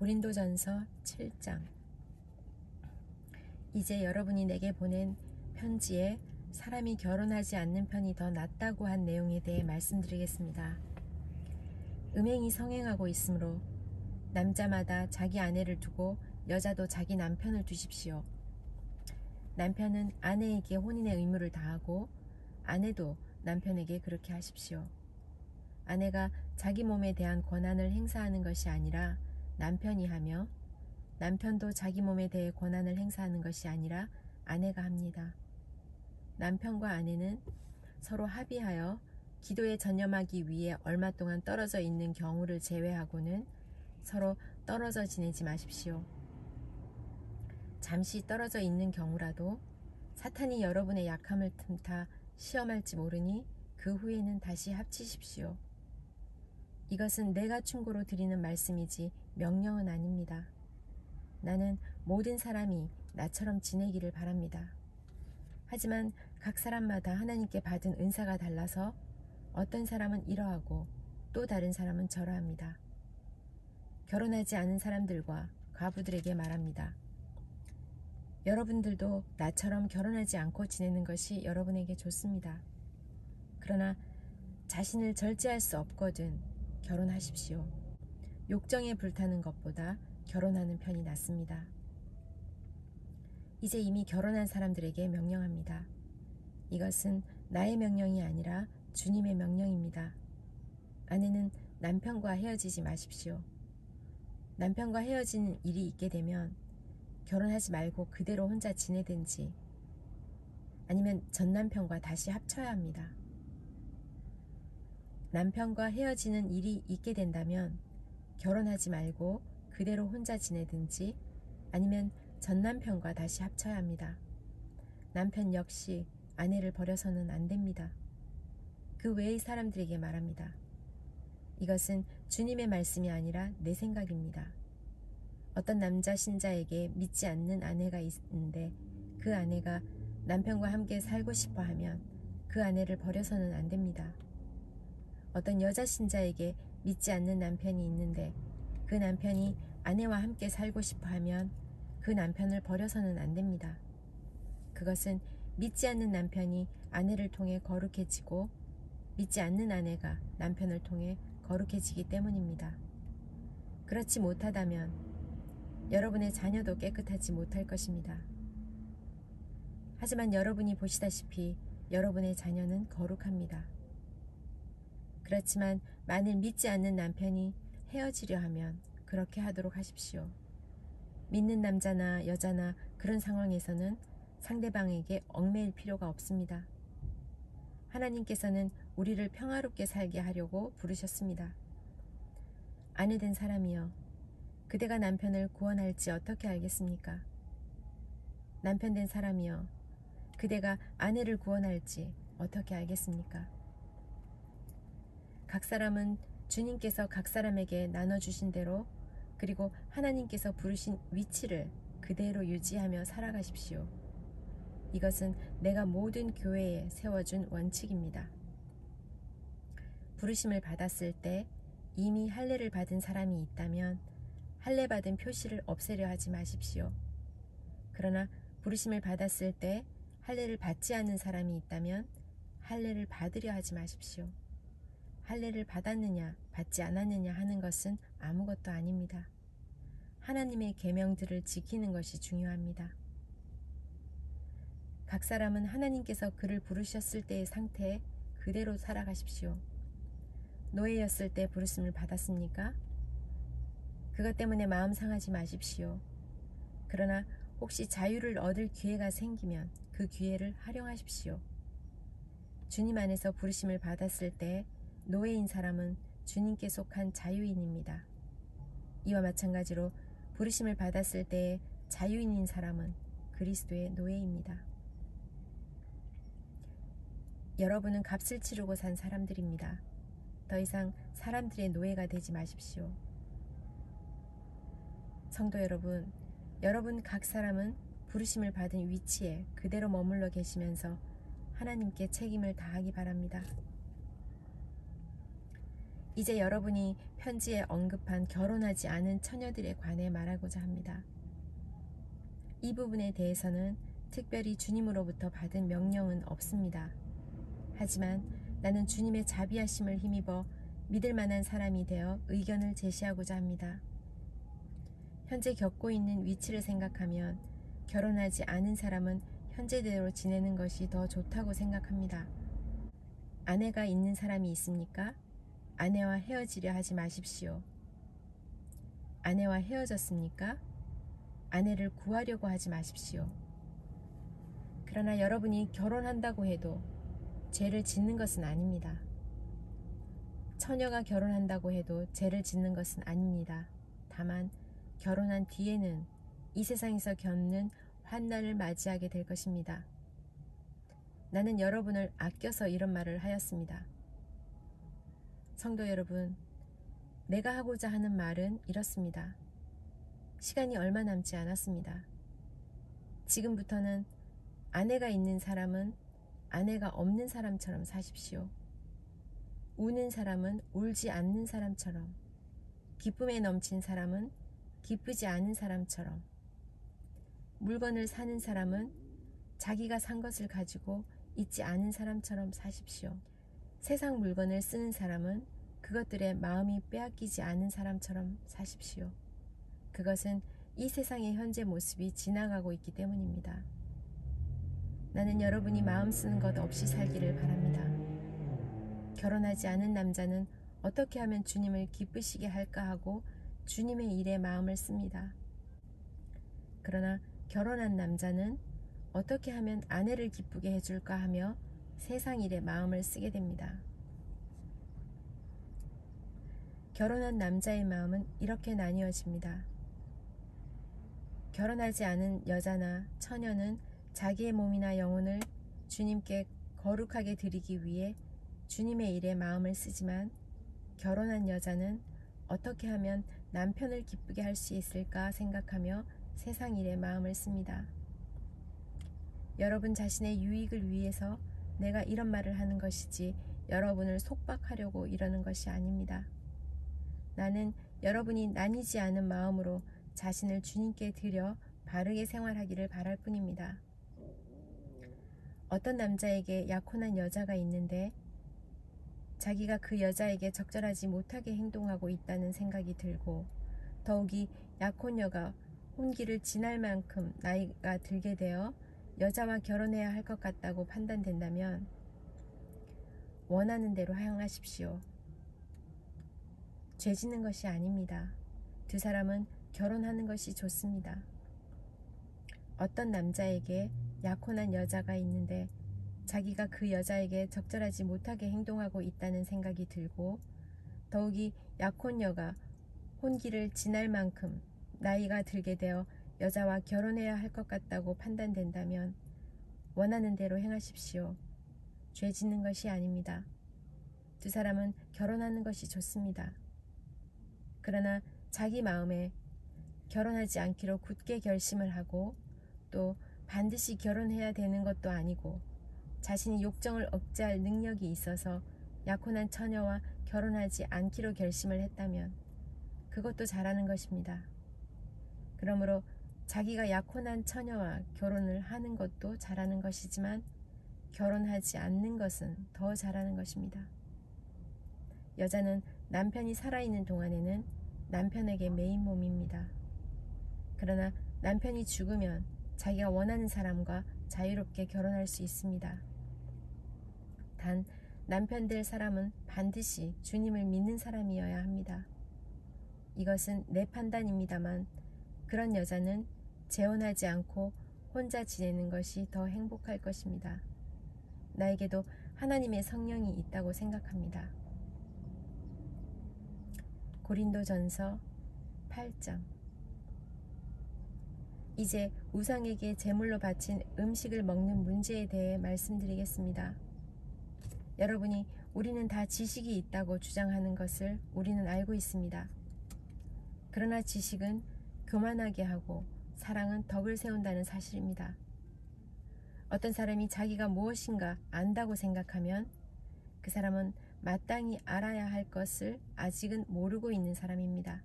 고린도전서 7장. 이제 여러분이 내게 보낸 편지에 사람이 결혼하지 않는 편이 더 낫다고 한 내용에 대해 말씀드리겠습니다. 음행이 성행하고 있으므로 남자마다 자기 아내를 두고 여자도 자기 남편을 두십시오. 남편은 아내에게 혼인의 의무를 다하고 아내도 남편에게 그렇게 하십시오. 아내가 자기 몸에 대한 권한을 행사하는 것이 아니라 남편이 하며, 남편도 자기 몸에 대해 권한을 행사하는 것이 아니라 아내가 합니다. 남편과 아내는 서로 합의하여 기도에 전념하기 위해 얼마 동안 떨어져 있는 경우를 제외하고는 서로 떨어져 지내지 마십시오. 잠시 떨어져 있는 경우라도 사탄이 여러분의 약함을 틈타 시험할지 모르니 그 후에는 다시 합치십시오. 이것은 내가 충고로 드리는 말씀이지 명령은 아닙니다. 나는 모든 사람이 나처럼 지내기를 바랍니다. 하지만 각 사람마다 하나님께 받은 은사가 달라서 어떤 사람은 이러하고 또 다른 사람은 저러합니다. 결혼하지 않은 사람들과 과부들에게 말합니다. 여러분들도 나처럼 결혼하지 않고 지내는 것이 여러분에게 좋습니다. 그러나 자신을 절제할 수 없거든 결혼하십시오. 욕정에 불타는 것보다 결혼하는 편이 낫습니다. 이제 이미 결혼한 사람들에게 명령합니다. 이것은 나의 명령이 아니라 주님의 명령입니다. 아내는 남편과 헤어지지 마십시오. 남편과 헤어지는 일이 있게 되면 결혼하지 말고 그대로 혼자 지내든지 아니면 전 남편과 다시 합쳐야 합니다. 남편과 헤어지는 일이 있게 된다면 결혼하지 말고 그대로 혼자 지내든지 아니면 전 남편과 다시 합쳐야 합니다. 남편 역시 아내를 버려서는 안 됩니다. 그 외의 사람들에게 말합니다. 이것은 주님의 말씀이 아니라 내 생각입니다. 어떤 남자 신자에게 믿지 않는 아내가 있는데 그 아내가 남편과 함께 살고 싶어 하면 그 아내를 버려서는 안 됩니다. 어떤 여자 신자에게 믿지 않는 남편이 있는데 그 남편이 아내와 함께 살고 싶어 하면 그 남편을 버려서는 안 됩니다. 그것은 믿지 않는 남편이 아내를 통해 거룩해지고 믿지 않는 아내가 남편을 통해 거룩해지기 때문입니다. 그렇지 못하다면 여러분의 자녀도 깨끗하지 못할 것입니다. 하지만 여러분이 보시다시피 여러분의 자녀는 거룩합니다. 그렇지만 만일 믿지 않는 남편이 헤어지려 하면 그렇게 하도록 하십시오. 믿는 남자나 여자나 그런 상황에서는 상대방에게 얽매일 필요가 없습니다. 하나님께서는 우리를 평화롭게 살게 하려고 부르셨습니다. 아내된 사람이여, 그대가 남편을 구원할지 어떻게 알겠습니까? 남편된 사람이여, 그대가 아내를 구원할지 어떻게 알겠습니까? 각 사람은 주님께서 각 사람에게 나눠주신 대로 그리고 하나님께서 부르신 위치를 그대로 유지하며 살아가십시오. 이것은 내가 모든 교회에 세워준 원칙입니다. 부르심을 받았을 때 이미 할례를 받은 사람이 있다면 할례 받은 표시를 없애려 하지 마십시오. 그러나 부르심을 받았을 때 할례를 받지 않은 사람이 있다면 할례를 받으려 하지 마십시오. 할례를 받았느냐 받지 않았느냐 하는 것은 아무것도 아닙니다. 하나님의 계명들을 지키는 것이 중요합니다. 각 사람은 하나님께서 그를 부르셨을 때의 상태에 그대로 살아가십시오. 노예였을 때 부르심을 받았습니까? 그것 때문에 마음 상하지 마십시오. 그러나 혹시 자유를 얻을 기회가 생기면 그 기회를 활용하십시오. 주님 안에서 부르심을 받았을 때 노예인 사람은 주님께 속한 자유인입니다. 이와 마찬가지로 부르심을 받았을 때의 자유인인 사람은 그리스도의 노예입니다. 여러분은 값을 치르고 산 사람들입니다. 더 이상 사람들의 노예가 되지 마십시오. 성도 여러분, 여러분 각 사람은 부르심을 받은 위치에 그대로 머물러 계시면서 하나님께 책임을 다하기 바랍니다. 이제 여러분이 편지에 언급한 결혼하지 않은 처녀들에 관해 말하고자 합니다. 이 부분에 대해서는 특별히 주님으로부터 받은 명령은 없습니다. 하지만 나는 주님의 자비하심을 힘입어 믿을 만한 사람이 되어 의견을 제시하고자 합니다. 현재 겪고 있는 위치를 생각하면 결혼하지 않은 사람은 현재대로 지내는 것이 더 좋다고 생각합니다. 아내가 있는 사람이 있습니까? 아내와 헤어지려 하지 마십시오. 아내와 헤어졌습니까? 아내를 구하려고 하지 마십시오. 그러나 여러분이 결혼한다고 해도 죄를 짓는 것은 아닙니다. 처녀가 결혼한다고 해도 죄를 짓는 것은 아닙니다. 다만 결혼한 뒤에는 이 세상에서 겪는 환난을 맞이하게 될 것입니다. 나는 여러분을 아껴서 이런 말을 하였습니다. 성도 여러분, 내가 하고자 하는 말은 이렇습니다. 시간이 얼마 남지 않았습니다. 지금부터는 아내가 있는 사람은 아내가 없는 사람처럼 사십시오. 우는 사람은 울지 않는 사람처럼, 기쁨에 넘친 사람은 기쁘지 않은 사람처럼, 물건을 사는 사람은 자기가 산 것을 가지고 있지 않은 사람처럼 사십시오. 세상 물건을 쓰는 사람은 그것들의 마음이 빼앗기지 않은 사람처럼 사십시오. 그것은 이 세상의 현재 모습이 지나가고 있기 때문입니다. 나는 여러분이 마음 쓰는 것 없이 살기를 바랍니다. 결혼하지 않은 남자는 어떻게 하면 주님을 기쁘시게 할까 하고 주님의 일에 마음을 씁니다. 그러나 결혼한 남자는 어떻게 하면 아내를 기쁘게 해줄까 하며 세상 일에 마음을 쓰게 됩니다. 결혼한 남자의 마음은 이렇게 나뉘어집니다. 결혼하지 않은 여자나 처녀는 자기의 몸이나 영혼을 주님께 거룩하게 드리기 위해 주님의 일에 마음을 쓰지만, 결혼한 여자는 어떻게 하면 남편을 기쁘게 할 수 있을까 생각하며 세상 일에 마음을 씁니다. 여러분 자신의 유익을 위해서 내가 이런 말을 하는 것이지 여러분을 속박하려고 이러는 것이 아닙니다. 나는 여러분이 나뉘지 않은 마음으로 자신을 주님께 드려 바르게 생활하기를 바랄 뿐입니다. 어떤 남자에게 약혼한 여자가 있는데 자기가 그 여자에게 적절하지 못하게 행동하고 있다는 생각이 들고, 더욱이 약혼녀가 혼기를 지날 만큼 나이가 들게 되어 여자와 결혼해야 할 것 같다고 판단된다면 원하는 대로 행하십시오. 죄 짓는 것이 아닙니다. 두 사람은 결혼하는 것이 좋습니다. 어떤 남자에게 약혼한 여자가 있는데 자기가 그 여자에게 적절하지 못하게 행동하고 있다는 생각이 들고, 더욱이 약혼녀가 혼기를 지날 만큼 나이가 들게 되어 여자와 결혼해야 할 것 같다고 판단된다면 원하는 대로 행하십시오. 죄 짓는 것이 아닙니다. 두 사람은 결혼하는 것이 좋습니다. 그러나 자기 마음에 결혼하지 않기로 굳게 결심을 하고 또 반드시 결혼해야 되는 것도 아니고 자신이 욕정을 억제할 능력이 있어서 약혼한 처녀와 결혼하지 않기로 결심을 했다면 그것도 잘하는 것입니다. 그러므로 자기가 약혼한 처녀와 결혼을 하는 것도 잘하는 것이지만 결혼하지 않는 것은 더 잘하는 것입니다. 여자는 남편이 살아있는 동안에는 남편에게 매인 몸입니다. 그러나 남편이 죽으면 자기가 원하는 사람과 자유롭게 결혼할 수 있습니다. 단 남편 될 사람은 반드시 주님을 믿는 사람이어야 합니다. 이것은 내 판단입니다만 그런 여자는 재혼하지 않고 혼자 지내는 것이 더 행복할 것입니다. 나에게도 하나님의 성령이 있다고 생각합니다. 고린도전서 8장. 이제 우상에게 제물로 바친 음식을 먹는 문제에 대해 말씀드리겠습니다. 여러분이 우리는 다 지식이 있다고 주장하는 것을 우리는 알고 있습니다. 그러나 지식은 교만하게 하고 사랑은 덕을 세운다는 사실입니다. 어떤 사람이 자기가 무엇인가 안다고 생각하면 그 사람은 마땅히 알아야 할 것을 아직은 모르고 있는 사람입니다.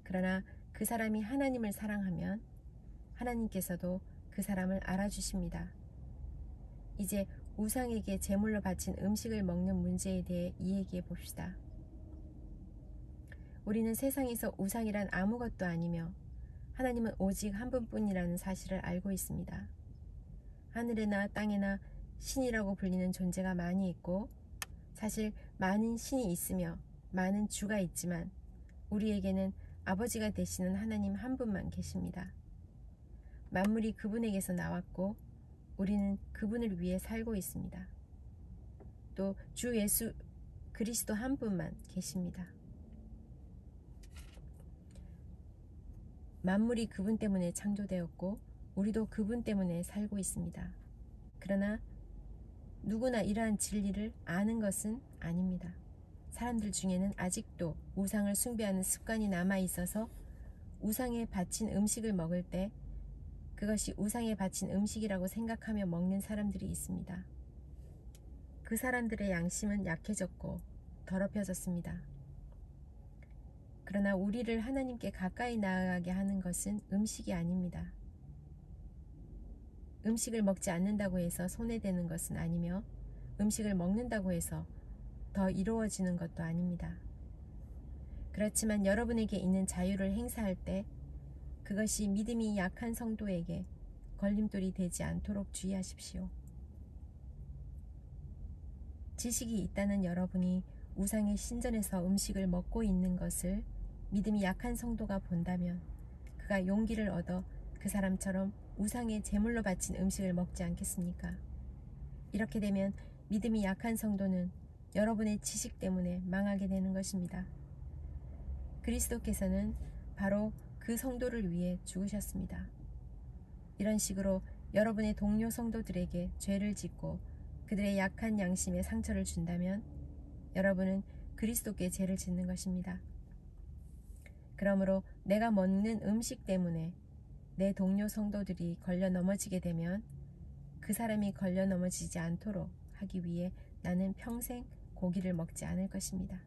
그러나 그 사람이 하나님을 사랑하면 하나님께서도 그 사람을 알아주십니다. 이제 우상에게 제물로 바친 음식을 먹는 문제에 대해 이야기해 봅시다. 우리는 세상에서 우상이란 아무것도 아니며 하나님은 오직 한 분뿐이라는 사실을 알고 있습니다. 하늘에나 땅에나 신이라고 불리는 존재가 많이 있고 사실 많은 신이 있으며 많은 주가 있지만 우리에게는 아버지가 되시는 하나님 한 분만 계십니다. 만물이 그분에게서 나왔고 우리는 그분을 위해 살고 있습니다. 또 주 예수 그리스도 한 분만 계십니다. 만물이 그분 때문에 창조되었고 우리도 그분 때문에 살고 있습니다. 그러나 누구나 이러한 진리를 아는 것은 아닙니다. 사람들 중에는 아직도 우상을 숭배하는 습관이 남아 있어서 우상에 바친 음식을 먹을 때 그것이 우상에 바친 음식이라고 생각하며 먹는 사람들이 있습니다. 그 사람들의 양심은 약해졌고 더럽혀졌습니다. 그러나 우리를 하나님께 가까이 나아가게 하는 것은 음식이 아닙니다. 음식을 먹지 않는다고 해서 손해되는 것은 아니며 음식을 먹는다고 해서 더 이루어지는 것도 아닙니다. 그렇지만 여러분에게 있는 자유를 행사할 때 그것이 믿음이 약한 성도에게 걸림돌이 되지 않도록 주의하십시오. 지식이 있다는 여러분이 우상의 신전에서 음식을 먹고 있는 것을 믿음이 약한 성도가 본다면 그가 용기를 얻어 그 사람처럼 우상의 제물로 바친 음식을 먹지 않겠습니까? 이렇게 되면 믿음이 약한 성도는 여러분의 지식 때문에 망하게 되는 것입니다. 그리스도께서는 바로 그 성도를 위해 죽으셨습니다. 이런 식으로 여러분의 동료 성도들에게 죄를 짓고 그들의 약한 양심에 상처를 준다면 여러분은 그리스도께 죄를 짓는 것입니다. 그러므로 내가 먹는 음식 때문에 내 동료 성도들이 걸려 넘어지게 되면 그 사람이 걸려 넘어지지 않도록 하기 위해 나는 평생 고기를 먹지 않을 것입니다.